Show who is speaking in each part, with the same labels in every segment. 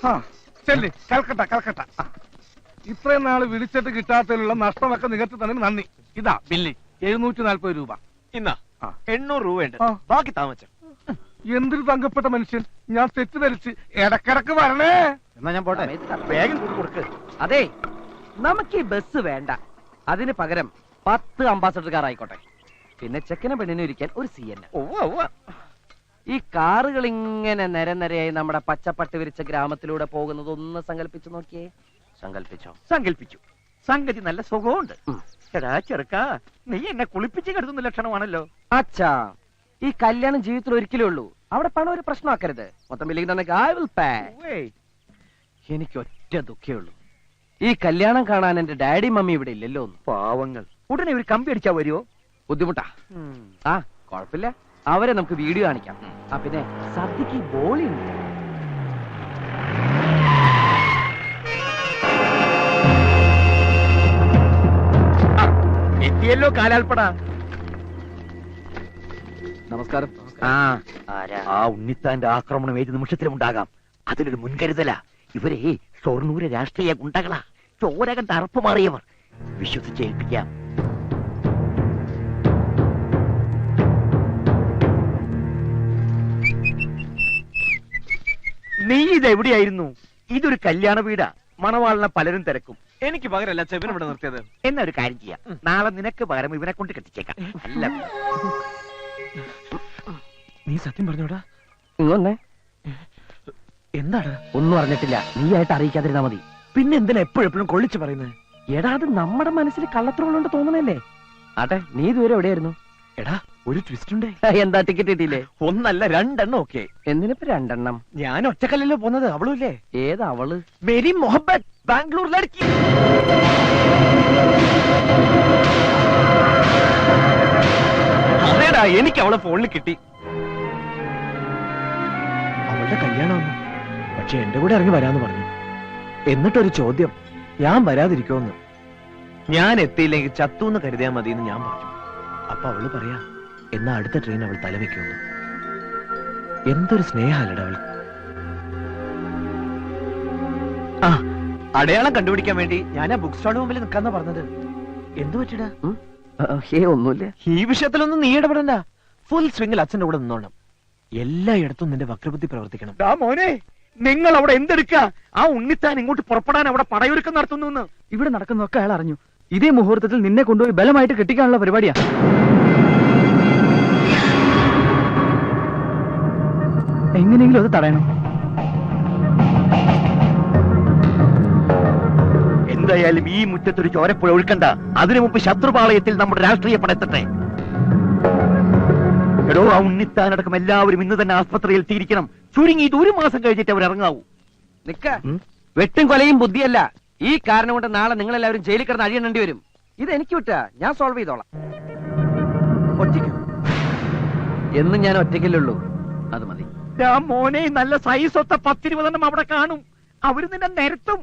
Speaker 1: കൽക്കട്ട കൽക്കട്ട. ഇത്രയും നാള് വിളിച്ചിട്ട് കിട്ടാത്തതിലുള്ള നഷ്ടമൊക്കെ നികത്തി തന്നെ നന്ദി. ഇതാ ബില്ല് 740 രൂപ.
Speaker 2: ഇന്നാ 800 രൂപയുണ്ട്, ബാക്കി താമസം.
Speaker 1: എന്തൊരു തങ്കപ്പെട്ട മനുഷ്യൻ. ഞാൻ തെറ്റിദ്ധരിച്ച് ഇടക്കിടക്ക് വരണേ.
Speaker 2: എന്നാ ഞാൻ പോട്ടെ, വേഗം കൊടുക്ക്.
Speaker 3: അതെ, നമുക്ക് ഈ ബസ് വേണ്ട. അതിന് പകരം 10 അംബാസഡർ കാർ ആയിക്കോട്ടെ. പിന്നെ ചെക്കനെ പെണ്ണിനെ ഇരിക്കാൻ ഒരു CN. ഈ കാറുകൾ ഇങ്ങനെ നിരനിരയായി നമ്മുടെ പച്ചപ്പട്ട് വിരിച്ച ഗ്രാമത്തിലൂടെ പോകുന്നത് ഒന്ന് സങ്കല്പിച്ചു നോക്കിയേ.
Speaker 2: സങ്കല്പിച്ചു. സംഗതി നല്ല സുഖമുണ്ട്. എടാ ചെറുക്ക, നീ എന്നെ കുളിപ്പിച്ച് കിടത്തുന്ന ലക്ഷണമാണല്ലോ.
Speaker 3: അച്ഛാ, ഈ കല്യാണം ജീവിതത്തിൽ ഒരിക്കലേ ഉള്ളൂ. അവിടെ പണം ഒരു പ്രശ്നമാക്കരുത്. മൊത്തം ബില്ലിംഗ് തന്നെ I will pay. എനിക്ക് ഒറ്റ ദുഃഖേ ഉള്ളൂ, ഈ കല്യാണം കാണാൻ എന്റെ ഡാഡി മമ്മി ഇവിടെ ഇല്ലല്ലോ.
Speaker 2: പാവങ്ങൾ. ഉടനെ ഒരു കമ്പി അടിച്ചാ വരുമോ?
Speaker 3: ബുദ്ധിമുട്ടാ. കുഴപ്പമില്ല, അവരെ നമുക്ക് വീഡിയോ കാണിക്കാം. പിന്നെ സദ്യക്ക് ബോളി ഉണ്ട്.
Speaker 2: എത്തിയല്ലോ കാലാൽപ്പടാ.
Speaker 3: നമസ്കാരം.
Speaker 2: ആ ഉണ്ണിത്താന്റെ ആക്രമണം ഏത് നിമിഷത്തിലും ഉണ്ടാകാം. അതിലൊരു മുൻകരുതലാ. ഇവരെ ഷൊർണൂര് രാഷ്ട്രീയ ഗുണ്ടകളാ, ചോരകൻ തറപ്പ് മാറിയവർ. വിശ്വസിച്ചേൽപ്പിക്കാം. നീ ഇതെവിടെയായിരുന്നു? ഇതൊരു കല്യാണ വീടാ. മണവാളിനെ പലരും തിരക്കും.
Speaker 4: എനിക്ക് പകരല്ല ചെവിന് ഇവിടെ നിർത്തിയത്.
Speaker 2: എന്നാ ഒരു കാര്യം ചെയ്യാം, നാളെ നിനക്ക് പകരം ഇവനെ കൊണ്ട് കെട്ടിച്ചേക്കാം. അല്ല,
Speaker 4: നീ സത്യം പറഞ്ഞോടാ.
Speaker 3: ഇങ്ങൊന്നേ.
Speaker 4: എന്താണ്?
Speaker 3: ഒന്നും അറിഞ്ഞിട്ടില്ല. നീ ആയിട്ട് അറിയിക്കാതിരുന്നാ മതി.
Speaker 4: പിന്നെ എന്തിനാ എപ്പോഴെപ്പോഴും കൊള്ളിച്ച് പറയുന്നത്?
Speaker 3: എടാ, അത് നമ്മുടെ മനസ്സിൽ കള്ളത്രമുള്ളോണ്ട് തോന്നണല്ലേ. ആട്ടെ, നീ ഇതുവരെ എവിടെയായിരുന്നു?
Speaker 4: എടാ, ഒരു ട്വിസ്റ്റ് ഉണ്ടേ.
Speaker 3: എന്താ, ടിക്കറ്റ് കിട്ടിയില്ലേ?
Speaker 4: ഒന്നല്ല 2 എണ്ണം. ഒക്കെ
Speaker 3: എന്തിനിപ്പോ 2 എണ്ണം?
Speaker 4: ഞാൻ ഒറ്റക്കല്ലല്ലോ പോന്നത്, അവളും ഇല്ലേ?
Speaker 3: ഏതാ അവള്?
Speaker 4: മേരി മൊഹബത്ത്, ബാംഗ്ലൂർ ലड़की. അതേടാ, എനിക്ക് അവളെ ഫോണിൽ കിട്ടി. അവളുടെ കല്യാണമൊന്നും, പക്ഷെ എന്റെ കൂടെ ഇറങ്ങി വരാന്ന് പറഞ്ഞു. എന്നിട്ടൊരു ചോദ്യം, ഞാൻ വരാതിരിക്കുമെന്ന്. ഞാൻ എത്തിയില്ലെങ്കിൽ ചത്തൂന്ന് കരുതിയാ മതി എന്ന് ഞാൻ പറഞ്ഞു. അപ്പൊ അവള് പറയാ, എന്നാ അടുത്ത ട്രെയിൻ അവൾ തലവെക്കുന്നു. എന്തൊരു സ്നേഹമല്ലട അവൾ. ആ, അടയാളം കണ്ടുപിടിക്കാൻ വേണ്ടി ഞാൻ ആ ബുക്ക് സ്റ്റാളിന് മുമ്പിൽ നിൽക്കാന്നാ പറഞ്ഞത്. എന്തു പറ്റിടാ?
Speaker 3: ഒന്നുമില്ല.
Speaker 4: ഈ വിഷയത്തിലൊന്നും നീ ഇടപെടണ്ട. ഫുൾ സ്വിംഗിൽ അച്ഛന്റെ കൂടെ നിന്നോണം. എല്ലായിടത്തും നിന്റെ വക്രബുദ്ധി പ്രവർത്തിക്കണം.
Speaker 2: മോനെ, നിങ്ങൾ അവിടെ എന്തെടുക്ക? ആ ഉണ്ണിത്താൻ ഇങ്ങോട്ട് പുറപ്പെടാൻ അവിടെ പടയൊരുക്കം നടത്തുന്നു.
Speaker 5: ഇവിടെ നടക്കുന്നൊക്കെ അയാൾ അറിഞ്ഞു. ഇതേ മുഹൂർത്തത്തിൽ നിന്നെ കൊണ്ടുപോയി ബലമായിട്ട് കെട്ടിക്കാനുള്ള പരിപാടിയാ. എങ്ങനെയെങ്കിലും അത് തടയണം.
Speaker 2: എന്തായാലും ഈ മുറ്റത്തൊരു ചോരപ്പുഴ ഒഴുക്കണ്ട. അതിനു മുമ്പ് ശത്രുപാളയത്തിൽ നമ്മുടെ രാഷ്ട്രീയ പടയെത്തട്ടെ. എടോ, ആ ഉണ്ണിത്താനടക്കം എല്ലാവരും ഇന്ന് തന്നെ ആസ്പത്രിയിൽ എത്തിയിരിക്കണം. ചുരുങ്ങി ഇത് 1 മാസം കഴിഞ്ഞിട്ട് അവർ ഇറങ്ങാവൂ.
Speaker 3: നിക്ക, വെട്ടും കൊലയും ബുദ്ധിയല്ല. ഈ കാരണം കൊണ്ട് നാളെ നിങ്ങൾ എല്ലാവരും ജയിലിൽ കിടന്ന് അഴിയണേണ്ടി വരും. ഇത് എനിക്ക് വിട്ടാ, ഞാൻ സോൾവ് ചെയ്തോളാം. ഒറ്റയ്ക്ക് എന്നും ഞാൻ ഒറ്റയ്ക്കല്ലുള്ളൂ, അത് മതി.
Speaker 2: മോനെ, നല്ല സൈസൊത്ത 10-20 അവിടെ കാണും. അവര് നിന്നെ നിരത്തും.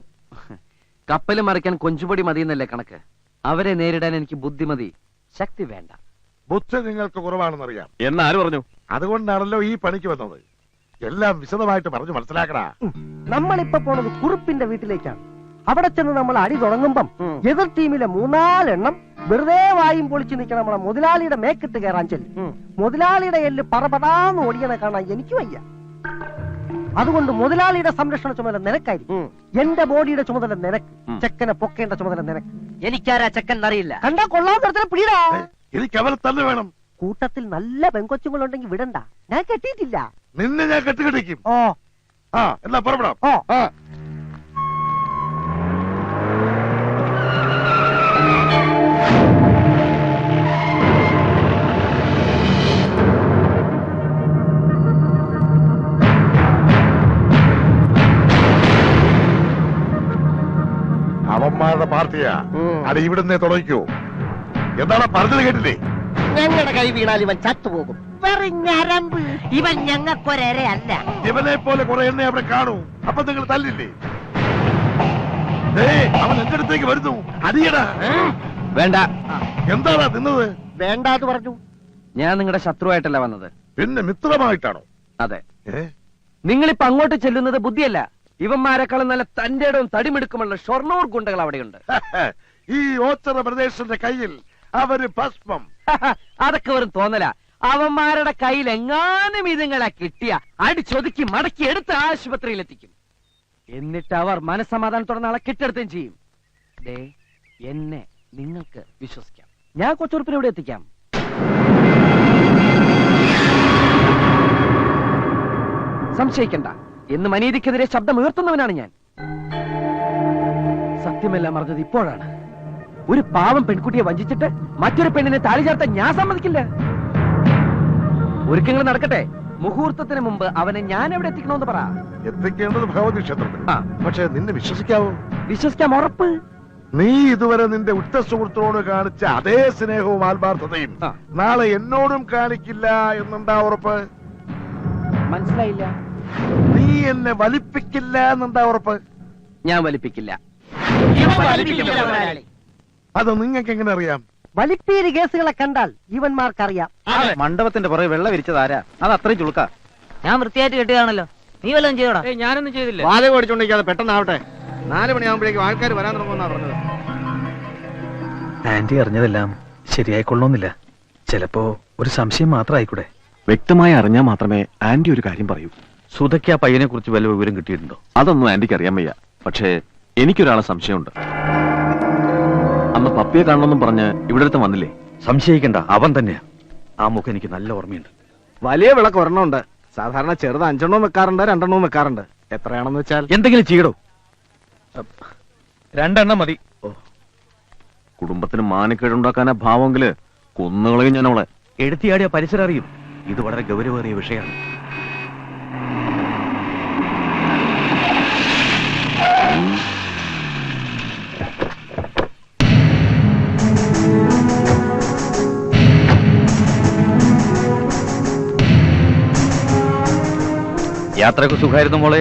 Speaker 3: കപ്പല് മറിക്കാൻ കൊഞ്ചുപൊടി മതിയെന്നല്ലേ കണക്ക്. അവരെ നേരിടാൻ എനിക്ക് ബുദ്ധി മതി, ശക്തി വേണ്ട.
Speaker 1: ബുദ്ധി നിങ്ങൾക്ക് കുറവാണെന്നറിയാം.
Speaker 4: എന്നാര് പറഞ്ഞു?
Speaker 1: അതുകൊണ്ടാണല്ലോ ഈ പണിക്ക് വന്നത്. എല്ലാം വിശദമായിട്ട് പറഞ്ഞു മനസ്സിലാക്കടാ.
Speaker 3: നമ്മളിപ്പോ പോണത് കുറുപ്പിന്റെ വീട്ടിലേക്കാണ്. അവിടെ ചെന്ന് നമ്മൾ അടി തുടങ്ങുമ്പം എതിർ ടീമിലെ 3-4 എണ്ണം വെറുതെ വായും പൊളിച്ചു നിൽക്കണം. നമ്മളെ മുതലാളിയുടെ മേക്കിട്ട് കയറാൻ ചെല്ലും. മുതലാളിയുടെ എല്ല് പറപതാന്ന് ഓടിയനെ കാണാൻ എനിക്ക് വയ്യ. അതുകൊണ്ട് മുതലാളിയുടെ സംരക്ഷണ ചുമതല നിനക്കായിരിക്കും. എന്റെ ബോഡിയുടെ ചുമതല നിനക്ക്. ചെക്കനെ പൊക്കേണ്ട ചുമതല നിനക്ക്. എനിക്കാരാ ചെക്കൻ അറിയില്ല. കണ്ടാ കൊള്ളാൻ പിടിടാ.
Speaker 1: എനിക്ക് അവരെ തന്നെ വേണം.
Speaker 3: കൂട്ടത്തിൽ നല്ല പെങ്കൊച്ചുങ്ങളുണ്ടെങ്കിൽ വിടണ്ട. ഞാൻ കെട്ടിയിട്ടില്ല.
Speaker 1: നിന്നെ ഞാൻ കെട്ടിക്കടിക്കും. എന്നാ പുറപ്പെടാം. അവന്മാരുടെ പാർട്ടിയാ. അത് ഇവിടുന്ന് തുടങ്ങിക്കോ. എന്താണ് പറഞ്ഞത് കേട്ടില്ലേ?
Speaker 3: ഞങ്ങളുടെ കൈ വീണാൽ ഇവൻ ചത്തുപോകും. ഞരമ്പ് ഇവൻ ഞങ്ങൾക്കൊരല്ല.
Speaker 1: ഇവനെ പോലെ കുറെ എണ്ണ അവിടെ കാണൂ. അപ്പൊ നിങ്ങൾ തല്ലില്ലേ? അവൻ എന്റെ അടുത്തേക്ക് വരുന്നു. അടിയടാ.
Speaker 3: വേണ്ട.
Speaker 1: എന്താടാ തിന്നത്?
Speaker 3: വേണ്ടാന്ന് പറഞ്ഞു. ഞാൻ നിങ്ങളുടെ ശത്രുവായിട്ടല്ല വന്നത്.
Speaker 1: പിന്നെ മിത്രമായിട്ടാണോ?
Speaker 3: അതെ. നിങ്ങളിപ്പോ അങ്ങോട്ട് ചെല്ലുന്നത് ബുദ്ധിയല്ല, ഇവന്മാരെക്കാളും നല്ല തന്റെ ഇടവും തടിമെടുക്കുമുള്ള ഷൊർണൂർ ഗുണ്ടകൾ അവിടെയുണ്ട്.
Speaker 6: ഈ ഓച്ചറ പ്രദേശത്തിന്റെ കയ്യിൽ അവര് ഭസ്മം.
Speaker 3: അതൊക്കെ വെറും തോന്നല. അവന്മാരുടെ കയ്യിൽ എങ്ങാനും ഇതുങ്ങളെ കിട്ടിയ അടിച്ചൊതുക്കി മടക്കി എടുത്ത് ആശുപത്രിയിലെത്തിക്കും. എന്നിട്ട് അവർ മനസ്സമാധാനത്തോടെ നാളെ കെട്ടെടുത്തുകയും ചെയ്യും. ദേ, എന്നെ നിങ്ങൾക്ക് വിശ്വസിക്കാം. ഞാൻ കൊച്ചുറുപ്പിനെ ഇവിടെ എത്തിക്കാം. സംശയിക്കണ്ട, എന്ന് മനീതിക്കെതിരെ ശബ്ദം ഉയർത്തുന്നവനാണ് ഞാൻ. സത്യമെല്ലാം അറിഞ്ഞത് ഇപ്പോഴാണ്. ഒരു പാവം പെൺകുട്ടിയെ വഞ്ചിച്ചിട്ട് മറ്റൊരു പെണ്ണിനെ താലി ചേർത്താൻ ഞാൻ സമ്മതിക്കില്ല. ഒരുക്കങ്ങൾ നടക്കട്ടെ. മുഹൂർത്തത്തിന് മുമ്പ് അവനെ ഞാൻ എവിടെ എത്തിക്കണമെന്ന് പറ.
Speaker 6: എത്തിക്കേണ്ടത് ഭഗവതി ക്ഷേത്രത്തിൽ. പക്ഷെ നിന്നെ വിശ്വസിക്കാവോ?
Speaker 3: വിശ്വസിക്കാം, ഉറപ്പ്.
Speaker 6: നീ ഇതുവരെ നിന്റെ ഉറ്റ സുഹൃത്തിനോട് കാണിച്ച അതേ സ്നേഹവും ആത്മാർത്ഥതയും നാളെ എന്നോടും കാണിക്കില്ല എന്നുണ്ടാ ഉറപ്പ്?
Speaker 3: മനസ്സിലായില്ല.
Speaker 6: നീ എന്നെ വലിപ്പിക്കില്ല എന്നുണ്ടാ ഉറപ്പ്?
Speaker 3: ഞാൻ വലിപ്പിക്കില്ല.
Speaker 6: അത് നിങ്ങൾക്ക് എങ്ങനെ അറിയാം?
Speaker 3: വലിപ്പീര് കേസുകളെ കണ്ടാൽ ഇവന്മാർക്കറിയാം.
Speaker 4: മണ്ഡപത്തിന്റെ പുറകെ വെള്ളം വിരിച്ചതാരാ? അത് അത്രയും ചുളുക്ക.
Speaker 7: ഞാൻ വൃത്തിയായിട്ട് കെട്ടുകയാണല്ലോ. നീ വല്ലതും ചെയ്തോടാ?
Speaker 4: ഞാനൊന്നും ചെയ്തില്ല.
Speaker 5: വാതകം അടിച്ചോണ്ടിരിക്കാതെ പെട്ടെന്നാവട്ടെ. 4 മണിയാകുമ്പോഴേക്കും ആൾക്കാർ വരാൻ തുടങ്ങുമെന്നാ പറഞ്ഞത്.
Speaker 8: ആന്റി അറിഞ്ഞതെല്ലാം ശരിയായിക്കൊള്ളണമെന്നില്ല. ചിലപ്പോ ഒരു സംശയം മാത്രം ആയിക്കൂടെ.
Speaker 9: വ്യക്തമായി അറിഞ്ഞാൽ മാത്രമേ ആന്റി ഒരു കാര്യം പറയൂ.
Speaker 2: സുധയ്ക്ക് ആ പയ്യനെ കുറിച്ച് വല്ല വിവരം കിട്ടിയിട്ടുണ്ടോ?
Speaker 9: അതൊന്നും ആന്റിക്ക് അറിയാൻ വയ്യ. പക്ഷേ എനിക്കൊരാളെ സംശയമുണ്ട്. അന്ന് പപ്പിയെ കാണണമെന്നും പറഞ്ഞ് ഇവിടെ അടുത്ത് വന്നില്ലേ?
Speaker 2: സംശയിക്കണ്ട, അവൻ തന്നെയാ. ആ മുഖം എനിക്ക് നല്ല ഓർമ്മയുണ്ട്.
Speaker 5: വലിയ വിളക്ക് ഒരെണ്ണമുണ്ട്. സാധാരണ ചെറുത് 5 എണ്ണവും വെക്കാറുണ്ട്, 2 എണ്ണവും വെക്കാറുണ്ട്. എത്രയാണെന്ന് വെച്ചാൽ
Speaker 2: എന്തെങ്കിലും ചെയ്യടോ.
Speaker 4: 2 എണ്ണം മതി.
Speaker 9: കുടുംബത്തിന് മാനക്കേടുണ്ടാക്കാനാ ഭാവമെങ്കില് കൊന്നുകളയും ഞാൻ അവളെ.
Speaker 2: എടുത്തിയാടിയ പരിസരം അറിയും. ഇത് വളരെ ഗൗരവേറിയ വിഷയമാണ്. യാത്രയൊക്കെ സുഖമായിരുന്നു മോളെ?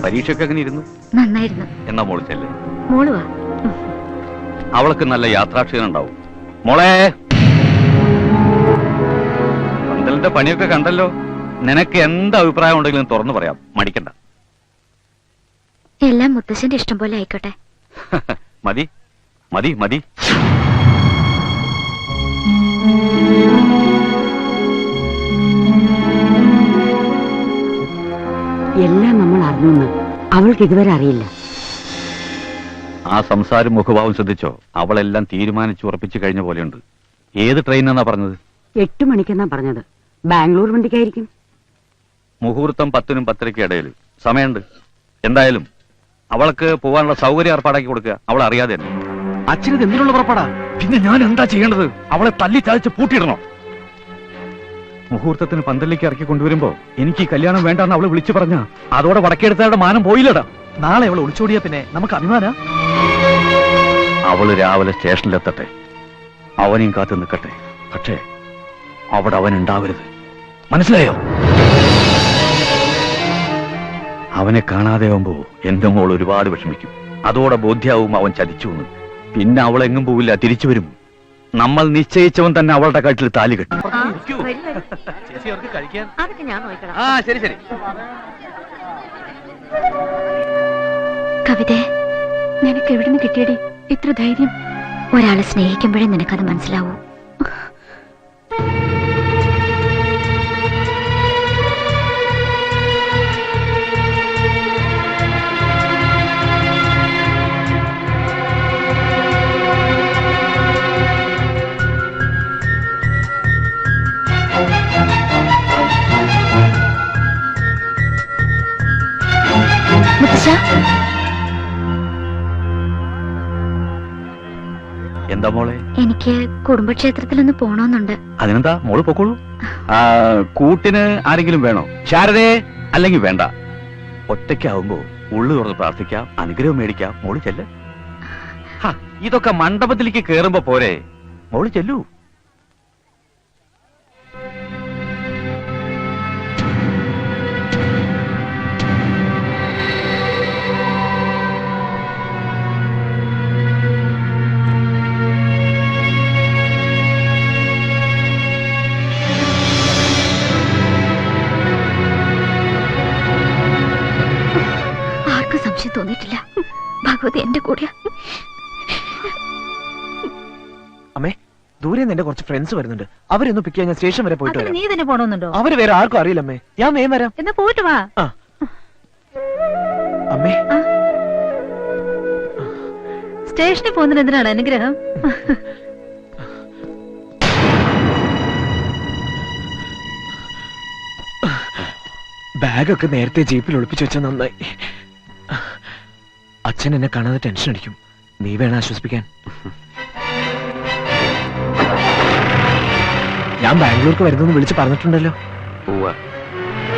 Speaker 2: പരീക്ഷയൊക്കെ എങ്ങനെ ഇരുന്നു?
Speaker 10: നന്നായിരുന്നു.
Speaker 2: എന്നാ മോള് ചെല്ലേ.
Speaker 10: മോളുവാ.
Speaker 2: അവൾക്ക് നല്ല യാത്രാക്ഷീണം ഉണ്ടാവും. മോളെ, പന്തലിന്റെ പണിയൊക്കെ കണ്ടല്ലോ. നിനക്ക് എന്ത് അഭിപ്രായം ഉണ്ടെങ്കിലും തുറന്നു പറയാം, മടിക്കണ്ട.
Speaker 10: എല്ലാം മുത്തശ്ശന്റെ ഇഷ്ടം പോലെ ആയിക്കോട്ടെ.
Speaker 2: മതി മതി മതി.
Speaker 7: എല്ലാം നമ്മൾ അറിഞ്ഞു, അവൾക്ക് ഇതുവരെ അറിയില്ല.
Speaker 2: ആ സംസാരം മുഖഭാവം ശ്രദ്ധിച്ചോ? അവളെല്ലാം തീരുമാനിച്ചു ഉറപ്പിച്ചു കഴിഞ്ഞ പോലെയുണ്ട്. ഏത് ട്രെയിനാന്നാ പറഞ്ഞത്?
Speaker 7: 8 മണിക്കെന്നാ പറഞ്ഞത്. ബാംഗ്ലൂർ വണ്ടിക്കായിരിക്കും.
Speaker 2: മുഹൂർത്തം 10-നും 10:30 ഇടയിൽ സമയമുണ്ട്. എന്തായാലും അവൾക്ക് പോകാനുള്ള സൗകര്യം ഏർപ്പാടാക്കി കൊടുക്കുക. അവൾ അറിയാതെ തന്നെ.
Speaker 4: അച്ഛനത് എന്തിനുള്ള പുറപ്പാടാ?
Speaker 2: പിന്നെ ഞാൻ എന്താ ചെയ്യേണ്ടത്? അവളെ തല്ലി ചാദിച്ച് പൂട്ടിയിടണോ? മുഹൂർത്തത്തിന് പന്തലിലേക്ക് ഇറക്കി കൊണ്ടുവരുമ്പോ എനിക്ക് ഈ കല്യാണം വേണ്ടെന്ന് അവള് വിളിച്ചു പറഞ്ഞ അതോടെ വടക്കെടുത്തവരുടെ മാനം പോയില്ലടാ.
Speaker 4: നാളെ അവൾ ഒളിച്ചോടിയാ പിന്നെ നമുക്ക് അഭിമാന.
Speaker 2: അവള് രാവിലെ സ്റ്റേഷനിലെത്തട്ടെ, അവനെയും കാത്തു നിൽക്കട്ടെ. പക്ഷേ അവിടെ അവൻ ഉണ്ടാവരുത്. മനസ്സിലായോ? അവനെ കാണാതെ ആവുമ്പോ എന്റെ മോൾ ഒരുപാട് വിഷമിക്കും. അതോടെ ബോധ്യാവും അവൻ ചതിച്ചു എന്ന്. പിന്നെ അവൾ എങ്ങും പോവില്ല, തിരിച്ചു വരും. നമ്മൾ നിശ്ചയിച്ചവൻ തന്നെ അവളുടെ കഴുത്തിൽ താലി കെട്ടും.
Speaker 7: അതൊക്കെ ഞാൻ നോക്കണം.
Speaker 2: ആ ശരി ശരി.
Speaker 10: കവിതേ, നിനക്ക് എവിടുന്ന് കിട്ടിയടി ഇത്ര ധൈര്യം? ഒരാളെ സ്നേഹിക്കുമ്പോഴേ നിനക്കത് മനസ്സിലാവൂ.
Speaker 2: എന്താ മോളെ?
Speaker 10: എനിക്ക് കുടുംബക്ഷേത്രത്തിലൊന്ന് പോണോന്നുണ്ട്.
Speaker 2: അതിനെന്താ, മോള് പൊക്കോളൂ. കൂട്ടിന് ആരെങ്കിലും വേണോ? ശാരദേ, അല്ലെങ്കിൽ വേണ്ട. ഒറ്റയ്ക്കാവുമ്പോ ഉള്ളു തുറന്ന് പ്രാർത്ഥിക്കാം, അനുഗ്രഹം മേടിക്കാം. മോള് ചെല്ല്. ഇതൊക്കെ മണ്ഡപത്തിലേക്ക് കേറുമ്പോ പോരെ. മോള് ചെല്ലൂ.
Speaker 10: സംശയം തോന്നിയിട്ടില്ല. ഭഗവതി എന്റെ കൂടെ.
Speaker 4: അമ്മേ, ദൂരെ നിന്ന് എന്റെ കുറച്ച് ഫ്രണ്ട്സ് വരുന്നുണ്ട്. അവരൊന്ന് പിക്ക് ചെയ്യാൻ ഞാൻ സ്റ്റേഷൻ വരെ പോയിട്ട് വരാം.
Speaker 11: നീ തന്നെ പോണമെന്നുണ്ടോ?
Speaker 4: അവര് വേറെ ആർക്കും അറിയില്ലമ്മേ. ഞാൻ വേഗം വരാം.
Speaker 11: എന്നാ പോയിട്ട് വാ.
Speaker 4: അമ്മേ,
Speaker 11: സ്റ്റേഷനിൽ പോകുന്നതിന് എന്തിനാണ് അനുഗ്രഹം?
Speaker 4: ബാഗൊക്കെ നേരത്തെ ജീപ്പിൽ ഒളിപ്പിച്ചു വെച്ചാൽ നന്നായി. അച്ഛൻ എന്നെ കാണാതെ ടെൻഷൻ അടിക്കും. നീ വേണം ആശ്വസിപ്പിക്കാൻ. ഞാൻ ബാംഗ്ലൂർക്ക് വരുന്നെന്ന് വിളിച്ച് പറഞ്ഞിട്ടുണ്ടല്ലോ.